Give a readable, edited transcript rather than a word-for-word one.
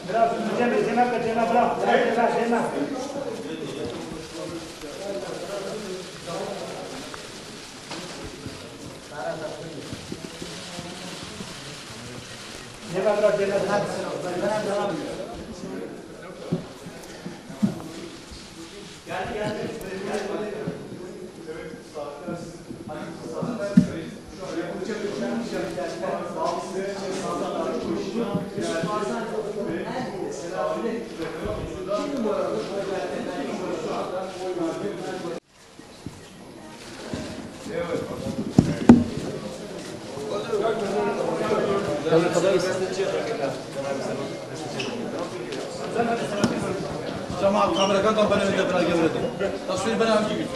Biraz Cem'e bırak. Cem'e. Cem'e bırak. Ben devam ediyorum. Geldi. Tamam, kamera kan ben önünde biraz gevredim. Tasvir ben hangi gün?